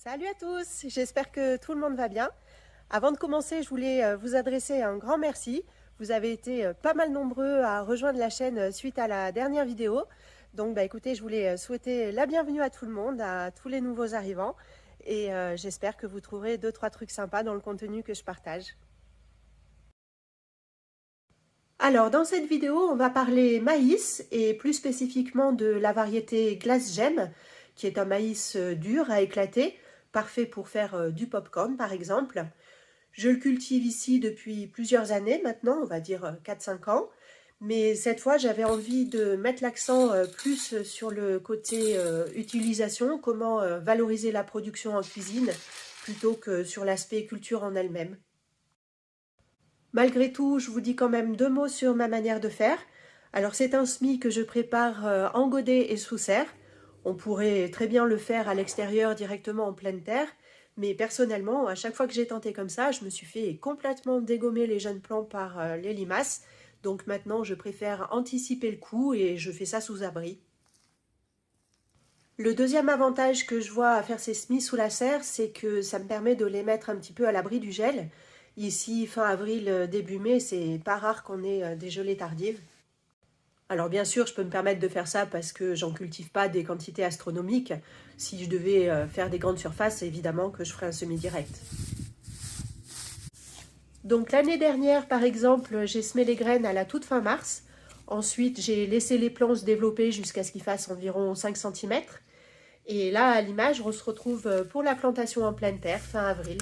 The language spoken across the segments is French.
Salut à tous, j'espère que tout le monde va bien. Avant de commencer, je voulais vous adresser un grand merci. Vous avez été pas mal nombreux à rejoindre la chaîne suite à la dernière vidéo. Donc écoutez, je voulais souhaiter la bienvenue à tout le monde, à tous les nouveaux arrivants. Et j'espère que vous trouverez 2-3 trucs sympas dans le contenu que je partage. Alors dans cette vidéo, on va parler maïs et plus spécifiquement de la variété Glace Gem, qui est un maïs dur à éclater, parfait pour faire du popcorn par exemple. Je le cultive ici depuis plusieurs années maintenant, on va dire 4-5 ans. Mais cette fois, j'avais envie de mettre l'accent plus sur le côté utilisation, comment valoriser la production en cuisine, plutôt que sur l'aspect culture en elle-même. Malgré tout, je vous dis quand même 2 mots sur ma manière de faire. Alors c'est un semis que je prépare en godet et sous serre. On pourrait très bien le faire à l'extérieur directement en pleine terre, mais personnellement, à chaque fois que j'ai tenté comme ça, je me suis fait complètement dégommer les jeunes plants par les limaces. Donc maintenant, je préfère anticiper le coup et je fais ça sous abri. Le deuxième avantage que je vois à faire ces semis sous la serre, c'est que ça me permet de les mettre un petit peu à l'abri du gel. Ici, fin avril, début mai, c'est pas rare qu'on ait des gelées tardives. Alors bien sûr, je peux me permettre de faire ça parce que j'en cultive pas des quantités astronomiques. Si je devais faire des grandes surfaces, évidemment que je ferais un semi-direct. Donc l'année dernière, par exemple, j'ai semé les graines à la toute fin mars. Ensuite, j'ai laissé les plants se développer jusqu'à ce qu'ils fassent environ 5 cm. Et là, à l'image, on se retrouve pour la plantation en pleine terre, fin avril.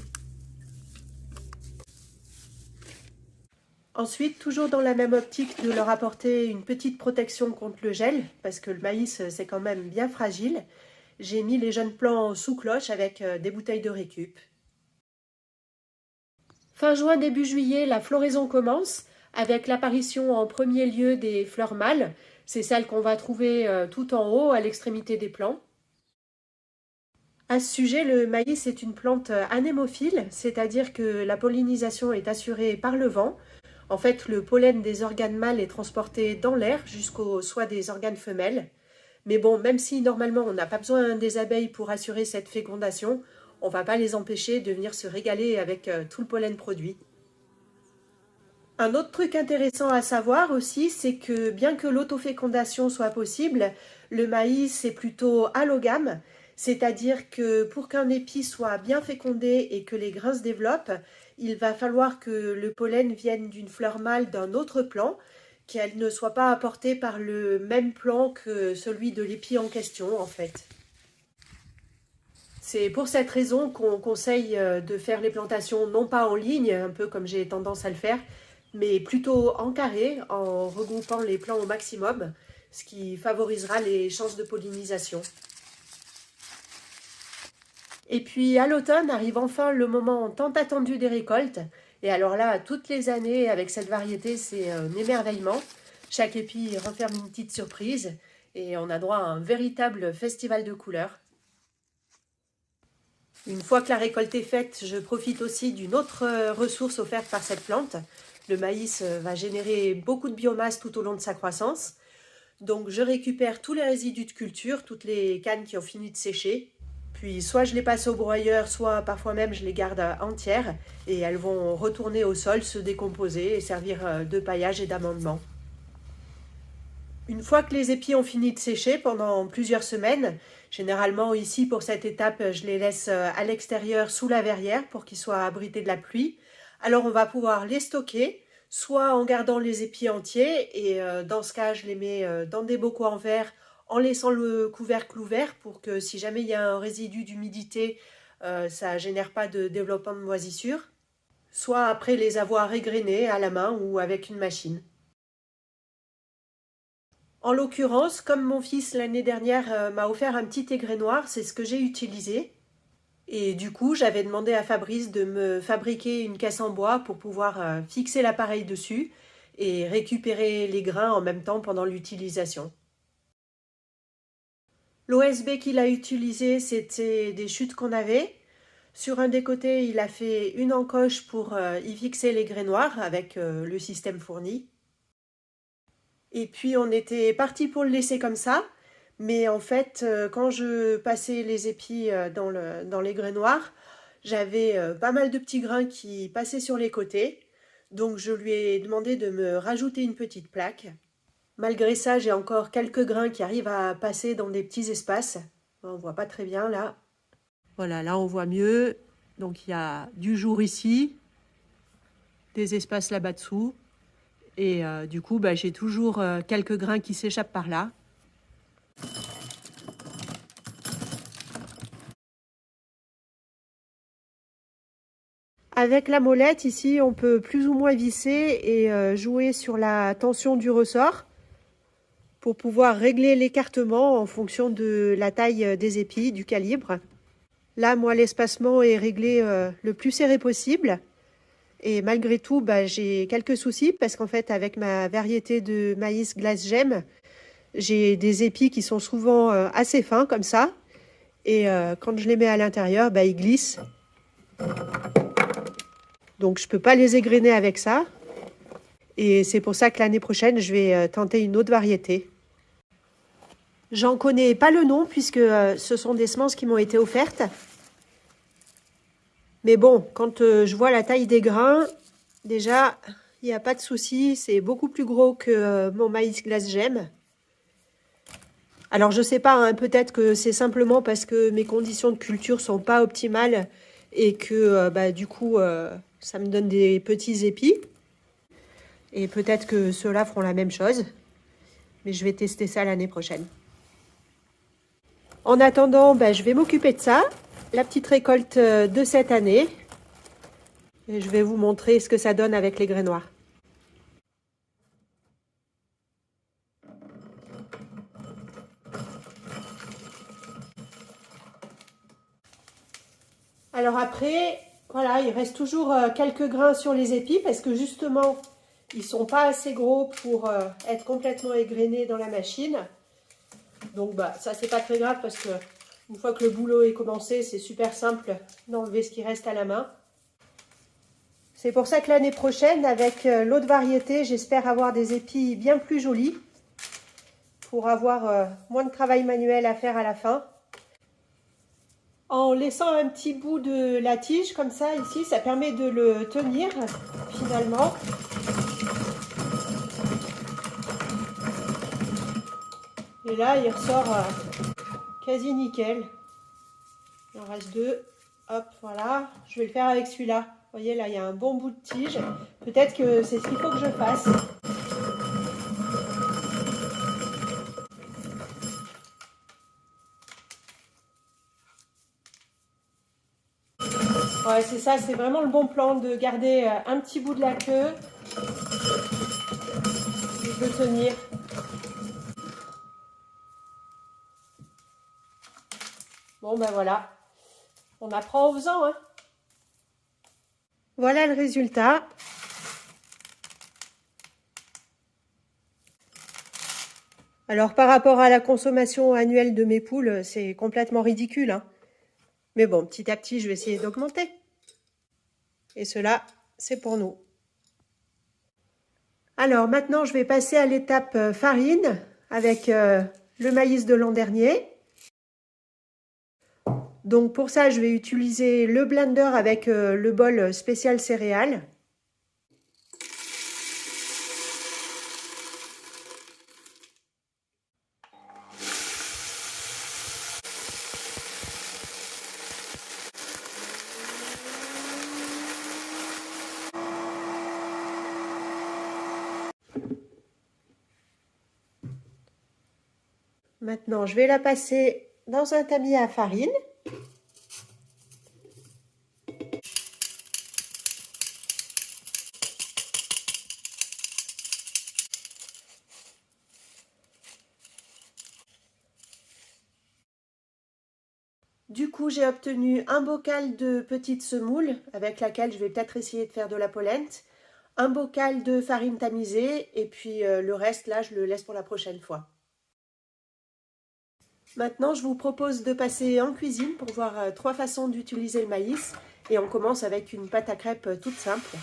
Ensuite, toujours dans la même optique de leur apporter une petite protection contre le gel, parce que le maïs, c'est quand même bien fragile, j'ai mis les jeunes plants sous cloche avec des bouteilles de récup. Fin juin, début juillet, la floraison commence, avec l'apparition en premier lieu des fleurs mâles. C'est celles qu'on va trouver tout en haut, à l'extrémité des plants. À ce sujet, le maïs est une plante anémophile, c'est-à-dire que la pollinisation est assurée par le vent. En fait, le pollen des organes mâles est transporté dans l'air jusqu'au soie des organes femelles. Mais bon, même si normalement on n'a pas besoin des abeilles pour assurer cette fécondation, on ne va pas les empêcher de venir se régaler avec tout le pollen produit. Un autre truc intéressant à savoir aussi, c'est que bien que l'autofécondation soit possible, le maïs est plutôt allogame, c'est-à-dire que pour qu'un épi soit bien fécondé et que les grains se développent, il va falloir que le pollen vienne d'une fleur mâle d'un autre plant, qu'elle ne soit pas apportée par le même plant que celui de l'épi en question en fait. C'est pour cette raison qu'on conseille de faire les plantations non pas en ligne, un peu comme j'ai tendance à le faire, mais plutôt en carré, en regroupant les plants au maximum, ce qui favorisera les chances de pollinisation. Et puis à l'automne arrive enfin le moment tant attendu des récoltes. Et alors là, toutes les années avec cette variété, c'est un émerveillement. Chaque épi renferme une petite surprise et on a droit à un véritable festival de couleurs. Une fois que la récolte est faite, je profite aussi d'une autre ressource offerte par cette plante. Le maïs va générer beaucoup de biomasse tout au long de sa croissance. Donc je récupère tous les résidus de culture, toutes les cannes qui ont fini de sécher. Puis soit je les passe au broyeur, soit parfois même je les garde entières et elles vont retourner au sol, se décomposer et servir de paillage et d'amendement. Une fois que les épis ont fini de sécher pendant plusieurs semaines, généralement ici pour cette étape, je les laisse à l'extérieur sous la verrière pour qu'ils soient abrités de la pluie. Alors on va pouvoir les stocker, soit en gardant les épis entiers, et dans ce cas je les mets dans des bocaux en verre en laissant le couvercle ouvert pour que si jamais il y a un résidu d'humidité, ça ne génère pas de développement de moisissure, soit après les avoir égrenés à la main ou avec une machine. En l'occurrence, comme mon fils l'année dernière m'a offert un petit égret-noir, c'est ce que j'ai utilisé. Et du coup, j'avais demandé à Fabrice de me fabriquer une caisse en bois pour pouvoir fixer l'appareil dessus et récupérer les grains en même temps pendant l'utilisation. L'OSB qu'il a utilisé, c'était des chutes qu'on avait. Sur un des côtés, il a fait une encoche pour y fixer les grès noirs avec le système fourni. Et puis on était parti pour le laisser comme ça, Mais en fait, quand je passais les épis dans les grainoirs, j'avais pas mal de petits grains qui passaient sur les côtés. Donc je lui ai demandé de me rajouter une petite plaque. Malgré ça, j'ai encore quelques grains qui arrivent à passer dans des petits espaces. On voit pas très bien là. Voilà, là on voit mieux. Donc il y a du jour ici, des espaces là-bas dessous. Et du coup, bah, j'ai toujours quelques grains qui s'échappent par là. Avec la molette, ici, on peut plus ou moins visser et jouer sur la tension du ressort pour pouvoir régler l'écartement en fonction de la taille des épis, du calibre. Là, moi, l'espacement est réglé le plus serré possible. Et malgré tout, bah, j'ai quelques soucis parce qu'en fait, avec ma variété de maïs glace gemme, j'ai des épis qui sont souvent assez fins comme ça. Et quand je les mets à l'intérieur, bah, ils glissent. Donc je ne peux pas les égrener avec ça. Et c'est pour ça que l'année prochaine, je vais tenter une autre variété. J'en connais pas le nom puisque ce sont des semences qui m'ont été offertes. Mais bon, quand je vois la taille des grains, déjà, il n'y a pas de souci. C'est beaucoup plus gros que mon maïs glace gemme. Alors je sais pas, hein, peut-être que c'est simplement parce que mes conditions de culture sont pas optimales et que bah, du coup ça me donne des petits épis. Et peut-être que ceux-là feront la même chose. Mais je vais tester ça l'année prochaine. En attendant, bah, je vais m'occuper de ça, la petite récolte de cette année. Et je vais vous montrer ce que ça donne avec les grainoirs. Alors après, voilà, il reste toujours quelques grains sur les épis parce que justement, ils sont pas assez gros pour être complètement égrenés dans la machine. Donc bah ça c'est pas très grave parce que une fois que le boulot est commencé, c'est super simple d'enlever ce qui reste à la main. C'est pour ça que l'année prochaine, avec l'autre variété, j'espère avoir des épis bien plus jolis pour avoir moins de travail manuel à faire à la fin. En laissant un petit bout de la tige comme ça ici, ça permet de le tenir finalement. Et là, il ressort quasi nickel. Il en reste deux. Hop, voilà. Je vais le faire avec celui-là. Vous voyez, là, il y a un bon bout de tige. Peut-être que c'est ce qu'il faut que je fasse. Ouais, c'est ça, c'est vraiment le bon plan de garder un petit bout de la queue et de tenir. Bon, ben voilà. On apprend en faisant, hein. Voilà le résultat. Alors, par rapport à la consommation annuelle de mes poules, c'est complètement ridicule, hein. Mais bon, petit à petit, je vais essayer d'augmenter. Et cela, c'est pour nous. Alors maintenant, je vais passer à l'étape farine avec le maïs de l'an dernier. Donc pour ça, je vais utiliser le blender avec le bol spécial céréales. Maintenant, je vais la passer dans un tamis à farine. Du coup, j'ai obtenu un bocal de petite semoule avec laquelle je vais peut-être essayer de faire de la polenta, un bocal de farine tamisée et puis le reste, là, je le laisse pour la prochaine fois. Maintenant, je vous propose de passer en cuisine pour voir trois façons d'utiliser le maïs. Et on commence avec une pâte à crêpes toute simple.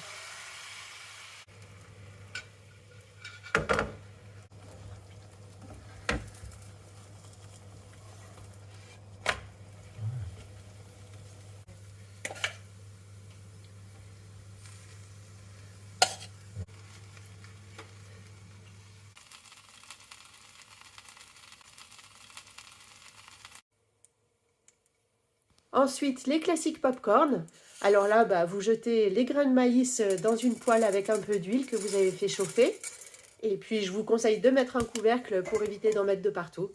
Ensuite, les classiques popcorn. Alors là, vous jetez les grains de maïs dans une poêle avec un peu d'huile que vous avez fait chauffer. Et puis, je vous conseille de mettre un couvercle pour éviter d'en mettre de partout.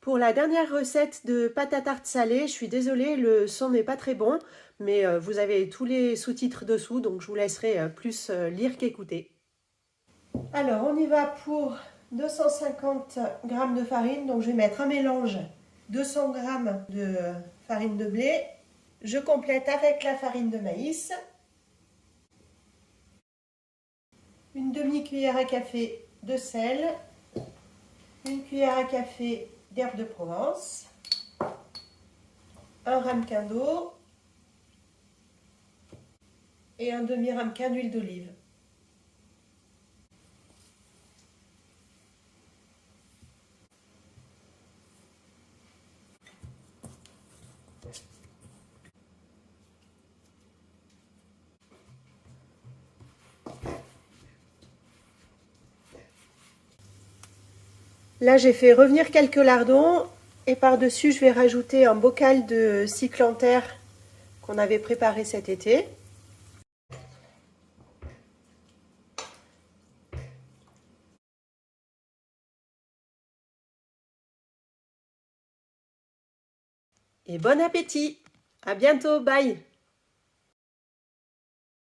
Pour la dernière recette de pâte à tarte salée, je suis désolée, le son n'est pas très bon, mais vous avez tous les sous-titres dessous, donc je vous laisserai plus lire qu'écouter. Alors, on y va pour 250 g de farine. Donc, je vais mettre un mélange 200 g de farine de blé. Je complète avec la farine de maïs. Une demi-cuillère à café de sel. Une cuillère à café d'herbe de Provence. Un ramequin d'eau. Et un demi-ramequin d'huile d'olive. Là, j'ai fait revenir quelques lardons et par-dessus, je vais rajouter un bocal de cyclantère qu'on avait préparé cet été. Et bon appétit! À bientôt, bye!